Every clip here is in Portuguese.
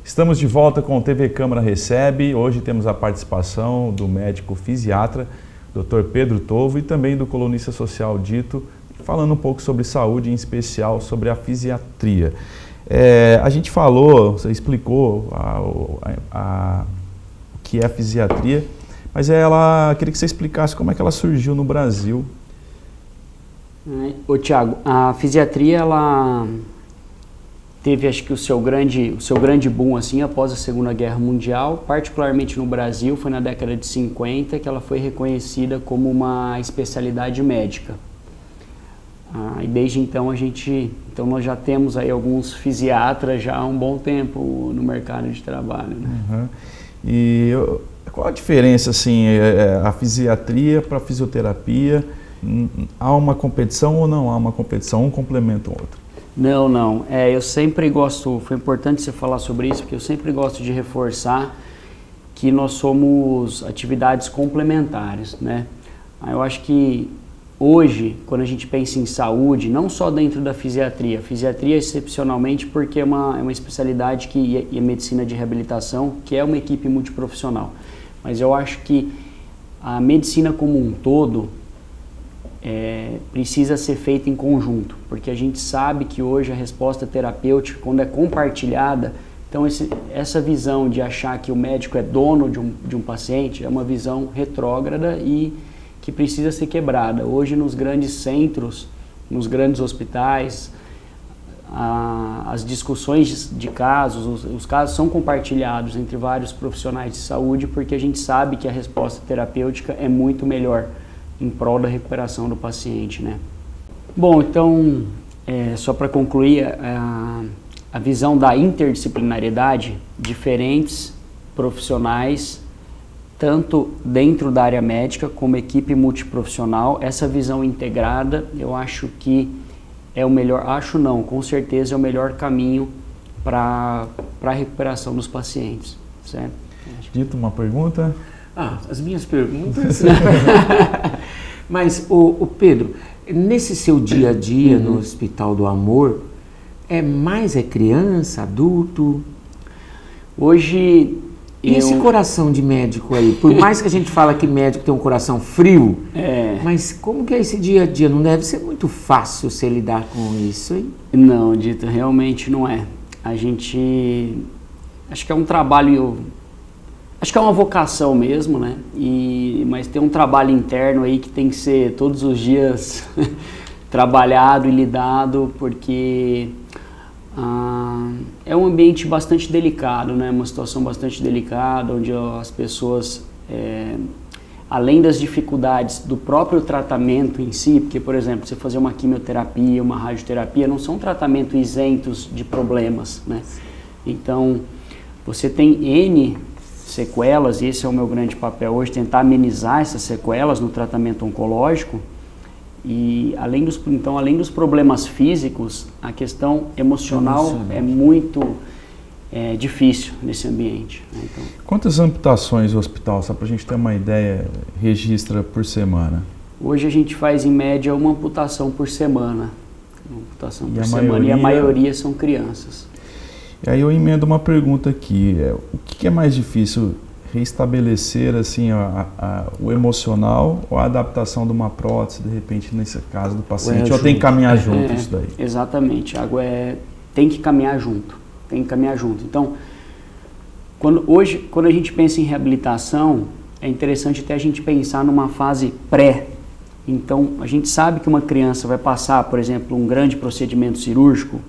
Estamos de volta com o TV Câmara Recebe. Hoje temos a participação do médico fisiatra, Dr. Pedro Tovo, e também do colunista social Dito, falando um pouco sobre saúde, em especial sobre a fisiatria. A gente falou, você explicou o que é a fisiatria, mas queria que você explicasse como é que ela surgiu no Brasil. Ô Tiago, a fisiatria ela teve, acho que o seu grande boom assim após a Segunda Guerra Mundial, particularmente no Brasil, foi na década de 50 que ela foi reconhecida como uma especialidade médica. E desde então nós já temos aí alguns fisiatras já há um bom tempo no mercado de trabalho, né? Uhum. E qual a diferença assim, a fisiatria para a fisioterapia? Há uma competição ou não há uma competição? Um complementa o outro? Não. Eu sempre gosto, foi importante você falar sobre isso, porque eu sempre gosto de reforçar que nós somos atividades complementares, né? Eu acho que hoje, quando a gente pensa em saúde, não só dentro da fisiatria, a fisiatria excepcionalmente porque é uma especialidade e a medicina de reabilitação, que é uma equipe multiprofissional. Mas eu acho que a medicina como um todo precisa ser feita em conjunto, porque a gente sabe que hoje a resposta terapêutica, quando é compartilhada, então essa visão de achar que o médico é dono de um paciente é uma visão retrógrada e que precisa ser quebrada. Hoje nos grandes centros, nos grandes hospitais, as discussões de casos, os casos são compartilhados entre vários profissionais de saúde, porque a gente sabe que a resposta terapêutica é muito melhor em prol da recuperação do paciente, né? Bom, então, só para concluir, a visão da interdisciplinariedade, diferentes profissionais, tanto dentro da área médica como equipe multiprofissional, essa visão integrada, eu acho que é o melhor, com certeza é o melhor caminho para a recuperação dos pacientes, certo? Dito, uma pergunta? As minhas perguntas. Mas, o Pedro, nesse seu dia a dia no Hospital do Amor, mais criança, adulto? Hoje... E esse coração de médico aí? Por mais que a gente fala que médico tem um coração frio, mas como que é esse dia a dia? Não deve ser muito fácil você lidar com isso, hein? Não, Dito, realmente não é. Acho que é um trabalho... Acho que é uma vocação mesmo, né? Mas tem um trabalho interno aí que tem que ser todos os dias trabalhado e lidado, porque é um ambiente bastante delicado, né? Uma situação bastante delicada, onde as pessoas, além das dificuldades do próprio tratamento em si, porque, por exemplo, você fazer uma quimioterapia, uma radioterapia, não são tratamentos isentos de problemas, né? Então, você tem N sequelas, e esse é o meu grande papel hoje, tentar amenizar essas sequelas no tratamento oncológico. E além dos problemas físicos, a questão emocional é muito difícil nesse ambiente, né? Então, quantas amputações o hospital, só para a gente ter uma ideia, registra por semana? Hoje a gente faz em média uma amputação por semana. E a maioria são crianças. E aí eu emendo uma pergunta aqui, o que é mais difícil, reestabelecer assim, o emocional ou a adaptação de uma prótese, de repente, nesse caso do paciente, ou tem que caminhar junto isso daí? Exatamente, tem que caminhar junto, Então, quando a gente pensa em reabilitação, é interessante até a gente pensar numa fase pré. Então, a gente sabe que uma criança vai passar, por exemplo, um grande procedimento cirúrgico,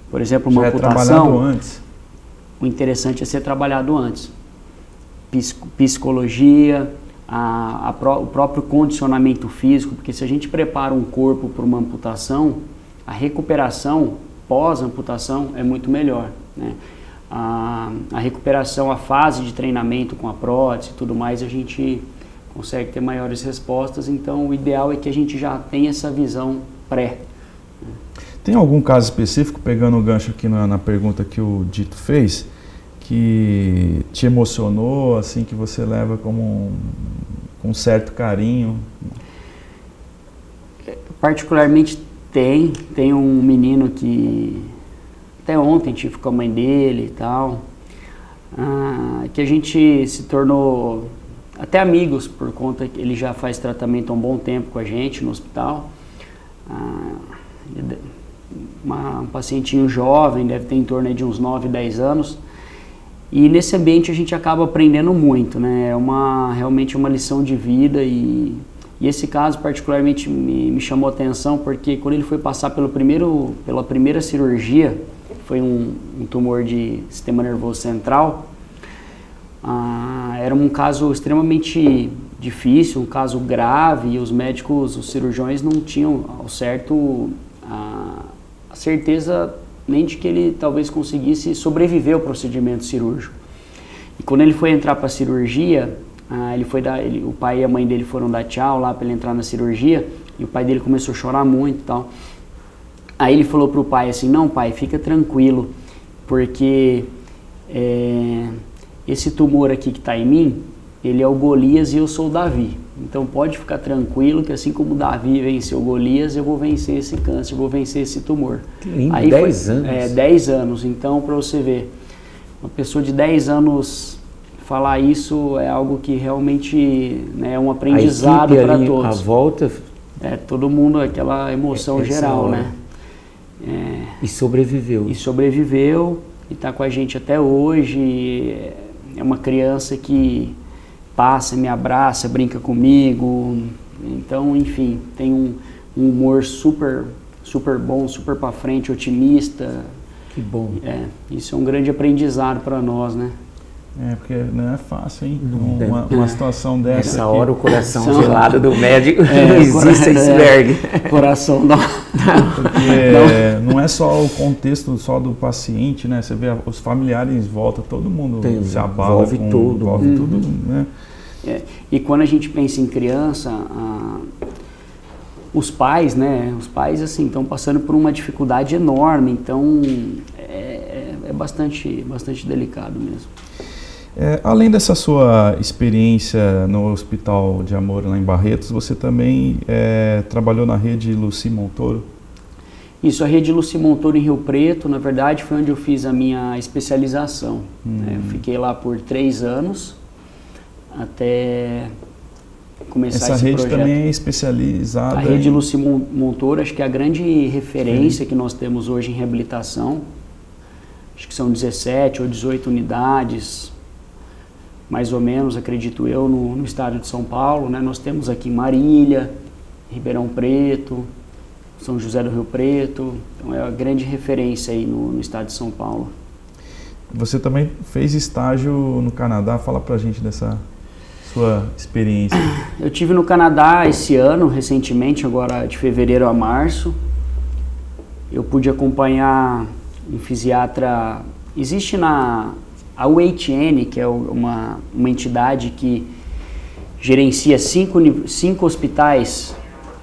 por exemplo, uma amputação. Trabalhado antes. O interessante é ser trabalhado antes. Psicologia, o próprio condicionamento físico, porque se a gente prepara um corpo para uma amputação, a recuperação pós-amputação é muito melhor, né? A recuperação, a fase de treinamento com a prótese e tudo mais, a gente consegue ter maiores respostas. Então, o ideal é que a gente já tenha essa visão pré. Tem algum caso específico, pegando o gancho aqui na pergunta que o Dito fez, que te emocionou, assim, que você leva como com um certo carinho? Particularmente tem um menino que até ontem tive com a mãe dele e tal, que a gente se tornou até amigos, por conta que ele já faz tratamento há um bom tempo com a gente no hospital. Um pacientinho jovem, deve ter em torno de uns 9, 10 anos. E nesse ambiente a gente acaba aprendendo muito, né? Realmente uma lição de vida e esse caso particularmente me chamou a atenção porque quando ele foi passar pela primeira cirurgia, foi um tumor de sistema nervoso central, era um caso extremamente difícil, um caso grave, e os médicos, os cirurgiões não tinham ao certo a certeza nem de que ele talvez conseguisse sobreviver ao procedimento cirúrgico. E quando ele foi entrar para a cirurgia, o pai e a mãe dele foram dar tchau lá para ele entrar na cirurgia, e o pai dele começou a chorar muito e tal. Aí ele falou para o pai assim: não, pai, fica tranquilo, porque esse tumor aqui que está em mim, ele é o Golias e eu sou o Davi. Então pode ficar tranquilo que assim como Davi venceu Golias, eu vou vencer esse câncer, eu vou vencer esse tumor. Que lindo, aí 10 anos. 10 anos. Então, para você ver, uma pessoa de 10 anos falar isso é algo que realmente, né, é um aprendizado para todos. A volta... todo mundo, aquela emoção geral, né? E sobreviveu. E está com a gente até hoje. É uma criança que passa, me abraça, brinca comigo. Então, enfim, tem um humor super bom, super para frente, otimista. Que bom. Isso é um grande aprendizado para nós, né? Porque não é fácil, hein? Uma situação dessa. Nessa hora o coração gelado do médico não existe iceberg. Coração não. Porque não é só o contexto só do paciente, né? Você vê os familiares em volta, todo mundo se abala. Envolve tudo, né? E quando a gente pensa em criança, os pais, né? Os pais, assim, estão passando por uma dificuldade enorme, então é bastante delicado mesmo. Além dessa sua experiência no Hospital de Amor lá em Barretos, você também trabalhou na rede Luci Montoro? Isso, a rede Luci Montoro em Rio Preto, na verdade, foi onde eu fiz a minha especialização. Eu fiquei lá por 3 anos, até começar esse projeto. Essa rede também é especializada? A rede Luci Montoro, acho que é a grande referência que nós temos hoje em reabilitação. Acho que são 17 ou 18 unidades, mais ou menos, acredito eu, no estado de São Paulo, né? Nós temos aqui Marília, Ribeirão Preto, São José do Rio Preto, então é a grande referência aí no estado de São Paulo. Você também fez estágio no Canadá, fala pra gente dessa sua experiência. Eu tive no Canadá esse ano, recentemente, agora de fevereiro a março. Eu pude acompanhar um fisiatra, existe a UHN, que é uma entidade que gerencia 5 hospitais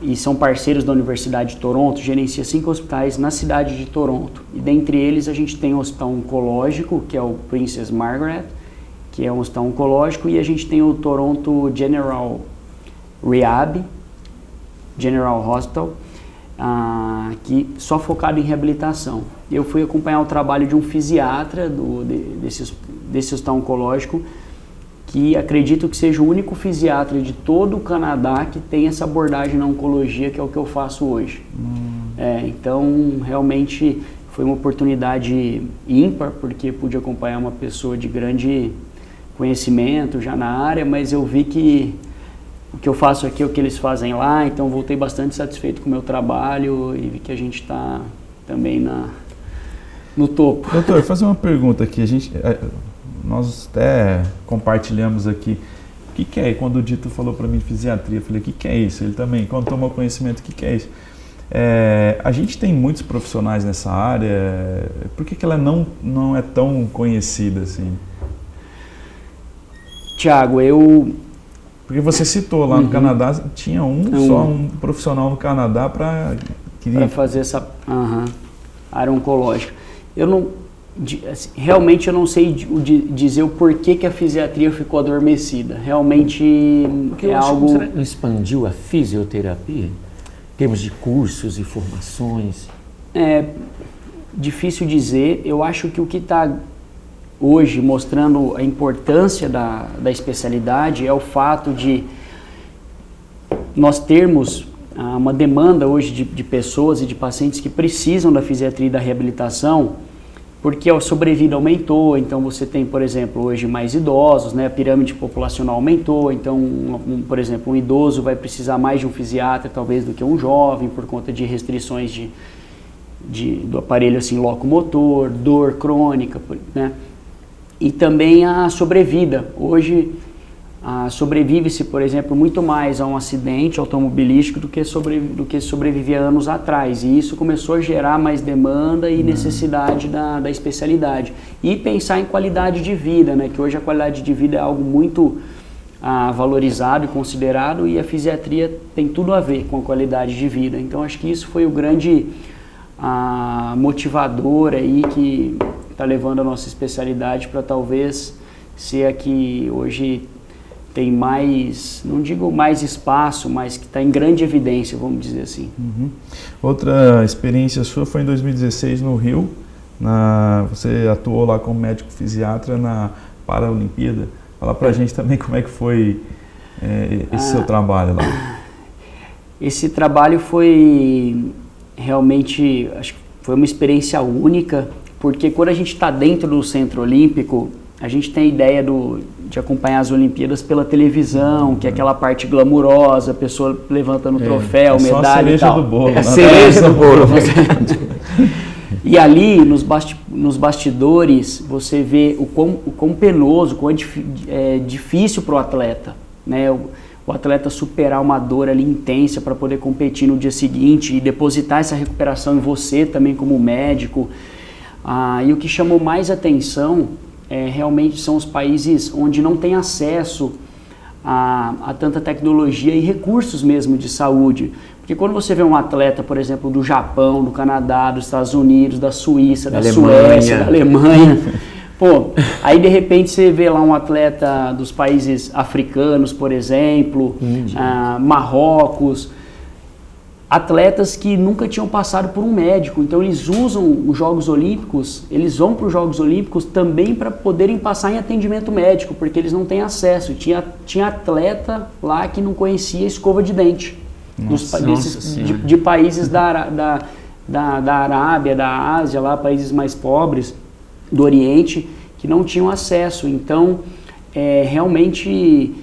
e são parceiros da Universidade de Toronto, gerencia 5 hospitais na cidade de Toronto. E dentre eles a gente tem o Hospital Oncológico, que é o Princess Margaret, que é um hospital oncológico, e a gente tem o Toronto General Rehab, General Hospital, que só focado em reabilitação. Eu fui acompanhar o trabalho de um fisiatra desse hospital oncológico, que acredito que seja o único fisiatra de todo o Canadá que tem essa abordagem na oncologia, que é o que eu faço hoje. Então, realmente foi uma oportunidade ímpar, porque pude acompanhar uma pessoa de grande conhecimento já na área, mas eu vi que o que eu faço aqui é o que eles fazem lá, então voltei bastante satisfeito com o meu trabalho e vi que a gente está também no topo. Doutor, fazer uma pergunta aqui, nós até compartilhamos aqui, o que é? Quando o Dito falou para mim de fisiatria, eu falei, o que é isso? Ele também, quando tomou conhecimento, o que é isso? A gente tem muitos profissionais nessa área, por que ela não é tão conhecida assim? Tiago, Porque você citou lá no Canadá, tinha só um profissional no Canadá para fazer essa área oncológica. Realmente eu não sei dizer o porquê que a fisiatria ficou adormecida. Realmente é algo... Será que não expandiu a fisioterapia? Em termos de cursos e formações? difícil dizer. Eu acho que o que está hoje mostrando a importância da especialidade é o fato de nós termos uma demanda hoje de pessoas e de pacientes que precisam da fisiatria e da reabilitação, porque a sobrevida aumentou. Então você tem, por exemplo, hoje mais idosos, né? A pirâmide populacional aumentou, então, por exemplo, um idoso vai precisar mais de um fisiatra talvez do que um jovem, por conta de restrições do aparelho assim, locomotor, dor crônica, né? E também a sobrevida. Hoje sobrevive-se, por exemplo, muito mais a um acidente automobilístico do que sobrevivia anos atrás. E isso começou a gerar mais demanda e necessidade da especialidade. E pensar em qualidade de vida, né? Que hoje a qualidade de vida é algo muito valorizado e considerado, e a fisiatria tem tudo a ver com a qualidade de vida. Então acho que isso foi o grande motivador aí que está levando a nossa especialidade para talvez ser a que hoje tem mais, não digo mais espaço, mas que está em grande evidência, vamos dizer assim. Outra experiência sua foi em 2016 no Rio. Você atuou lá como médico fisiatra na Paralimpíada. Fala pra gente também como é que foi esse seu trabalho lá. Esse trabalho foi realmente, acho que foi uma experiência única, porque quando a gente está dentro do Centro Olímpico, a gente tem a ideia de acompanhar as Olimpíadas pela televisão, que é aquela parte glamurosa, a pessoa levantando o troféu, medalha e tal. Só a cereja do bolo. É cereja do bolo. E ali, nos bastidores, você vê o quão penoso, quão é difícil para o atleta, né? O atleta superar uma dor ali intensa para poder competir no dia seguinte e depositar essa recuperação em você também como médico. E o que chamou mais atenção realmente são os países onde não tem acesso a tanta tecnologia e recursos mesmo de saúde. Porque quando você vê um atleta, por exemplo, do Japão, do Canadá, dos Estados Unidos, da Suíça, da Suécia, da Alemanha, aí de repente você vê lá um atleta dos países africanos, por exemplo, Marrocos, atletas que nunca tinham passado por um médico. Então eles usam os Jogos Olímpicos, eles vão para os Jogos Olímpicos também para poderem passar em atendimento médico, porque eles não têm acesso. Tinha atleta lá que não conhecia escova de dente. De países da Arábia, da Ásia, lá, países mais pobres, do Oriente, que não tinham acesso. Então, realmente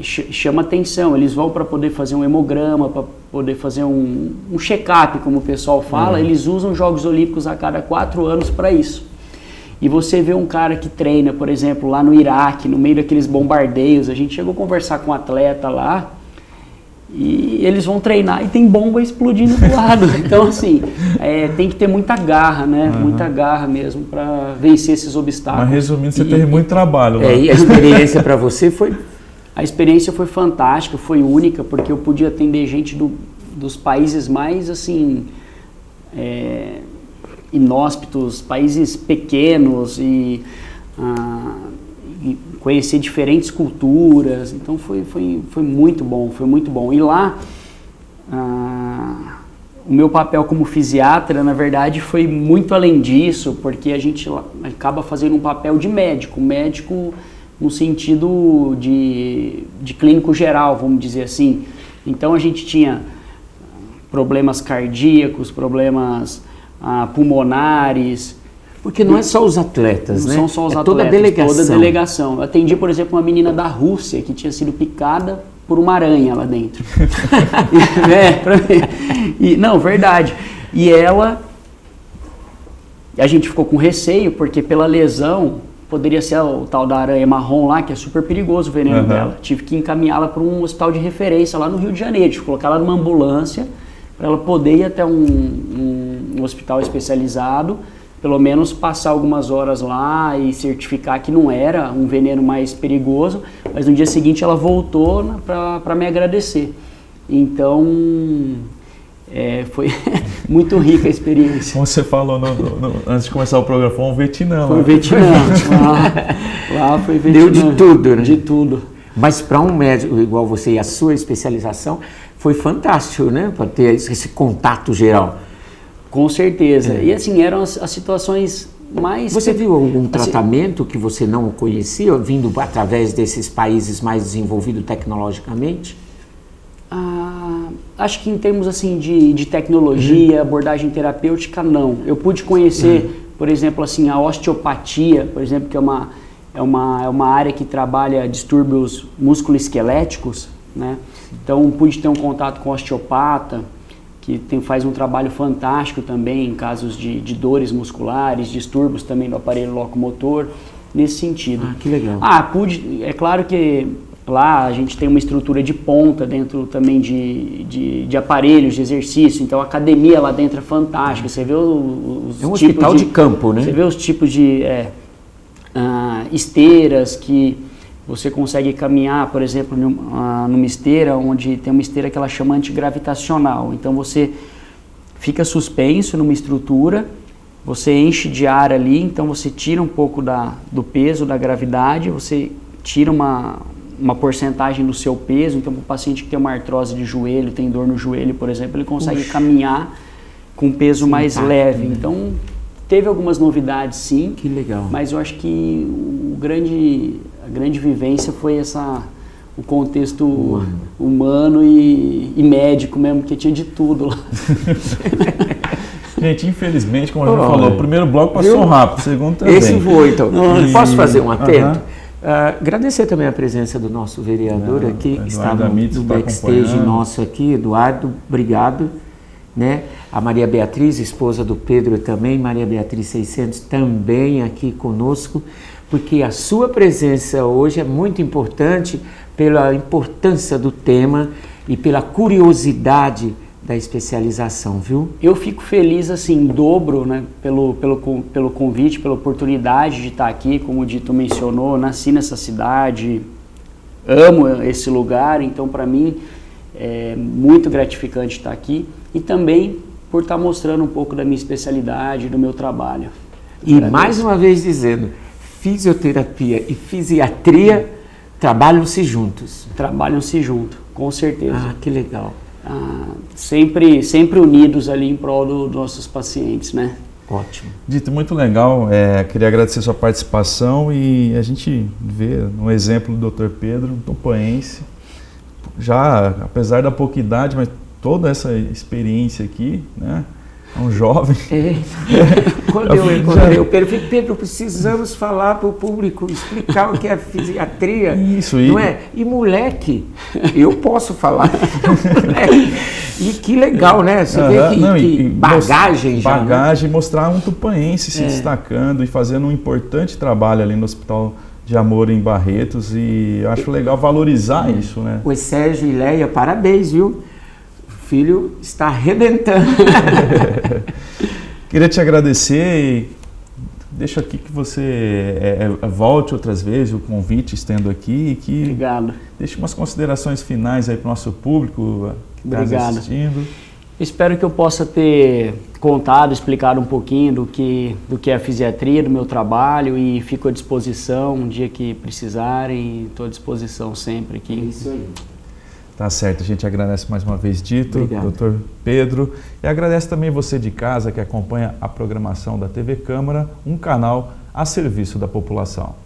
chama atenção. Eles vão para poder fazer um hemograma, para poder fazer um check-up, como o pessoal fala. Eles usam Jogos Olímpicos a cada 4 anos para isso. E você vê um cara que treina, por exemplo, lá no Iraque, no meio daqueles bombardeios. A gente chegou a conversar com um atleta lá, e eles vão treinar e tem bomba explodindo do lado. Então, assim, tem que ter muita garra, né? Muita garra mesmo para vencer esses obstáculos. Mas resumindo, você teve muito trabalho lá. E a experiência para você foi? A experiência foi fantástica, foi única, porque eu podia atender gente dos países mais, assim, inóspitos, países pequenos e conhecer diferentes culturas. Então foi muito bom, foi muito bom. E lá, o meu papel como fisiatra, na verdade, foi muito além disso, porque a gente acaba fazendo um papel de médico no sentido de clínico geral, vamos dizer assim. Então a gente tinha problemas cardíacos, problemas pulmonares. Porque não é só os atletas, né? Não são só os atletas, toda a delegação. Toda a delegação. Eu atendi, por exemplo, uma menina da Rússia que tinha sido picada por uma aranha lá dentro. Não, verdade. E a gente ficou com receio, porque pela lesão, poderia ser o tal da aranha marrom lá, que é super perigoso o veneno dela. Tive que encaminhá-la para um hospital de referência lá no Rio de Janeiro. Tive que colocar ela numa ambulância para ela poder ir até um hospital especializado, pelo menos passar algumas horas lá e certificar que não era um veneno mais perigoso, mas no dia seguinte ela voltou para me agradecer. Então, foi muito rica a experiência. Como você falou antes de começar o programa, foi um Vietnã. Foi um Vietnã. Lá foi Vietnã. Deu de tudo, né? De tudo. Mas para um médico igual você e a sua especialização, foi fantástico, né? Para ter esse contato geral. Com certeza. E assim, eram as situações mais... Você viu algum tratamento que você não conhecia, vindo através desses países mais desenvolvidos tecnologicamente? Acho que em termos assim de tecnologia, abordagem terapêutica, não. Eu pude conhecer, por exemplo, assim, a osteopatia, por exemplo, que é uma área que trabalha distúrbios musculoesqueléticos, né? Então, pude ter um contato com o osteopata, que faz um trabalho fantástico também em casos de dores musculares, distúrbios também do aparelho locomotor, nesse sentido. Que legal. É claro que lá a gente tem uma estrutura de ponta dentro também de aparelhos de exercício, então a academia lá dentro é fantástica, você vê os é um hospital de campo, né? Você vê os tipos de esteiras que você consegue caminhar, por exemplo, numa esteira, onde tem uma esteira que ela chama antigravitacional. Então você fica suspenso numa estrutura, você enche de ar ali, então você tira um pouco do peso, da gravidade, você tira uma porcentagem do seu peso. Então, para o paciente que tem uma artrose de joelho, tem dor no joelho, por exemplo, ele consegue caminhar com peso mais leve. Né? Então, teve algumas novidades, sim. Que legal. Mas eu acho que a grande vivência foi o contexto humano e médico mesmo, porque tinha de tudo lá. Gente, infelizmente, como a gente falou, o primeiro bloco passou rápido, o segundo também. Esse foi, então. Posso fazer um atento? Agradecer também a presença do nosso vereador aqui, que está no backstage nosso aqui. Eduardo, obrigado. Né? A Maria Beatriz, esposa do Pedro também, Maria Beatriz 600 também aqui conosco, porque a sua presença hoje é muito importante pela importância do tema e pela curiosidade da especialização, viu? Eu fico feliz, assim, em dobro, né, pelo convite, pela oportunidade de estar aqui. Como o Dito mencionou, nasci nessa cidade, amo esse lugar, então para mim é muito gratificante estar aqui, e também por estar mostrando um pouco da minha especialidade, do meu trabalho. E mais uma vez dizendo, fisioterapia e fisiatria trabalham-se juntos. Trabalham-se junto, com certeza. Que legal. Sempre unidos ali em prol dos nossos pacientes, né? Ótimo. Dito, muito legal. Queria agradecer a sua participação, e a gente vê um exemplo do Dr. Pedro, um topoense, já apesar da pouca idade, mas toda essa experiência aqui, né? É um jovem. Quando eu encontrei o Pedro, Pedro, precisamos falar para o público, explicar o que é fisiatria. Isso, não é? E moleque, eu posso falar. E que legal, né? Você vê que bagagem já. Bagagem, né? Mostrar um tupanense se destacando e fazendo um importante trabalho ali no Hospital de Amor em Barretos, e eu acho legal valorizar isso, né? O Sérgio e Leia, parabéns, viu? O filho está arrebentando. Queria te agradecer e deixo aqui que você volte outras vezes, o convite estendo aqui, e que Obrigado. Deixe umas considerações finais aí para o nosso público que está assistindo. Espero que eu possa ter contado, explicado um pouquinho do que é a fisiatria, do meu trabalho, e fico à disposição um dia que precisarem. Estou à disposição sempre aqui. É isso aí. Tá certo, a gente agradece mais uma vez, Dito, Obrigado. Dr. Pedro, e agradece também você de casa que acompanha a programação da TV Câmara, um canal a serviço da população.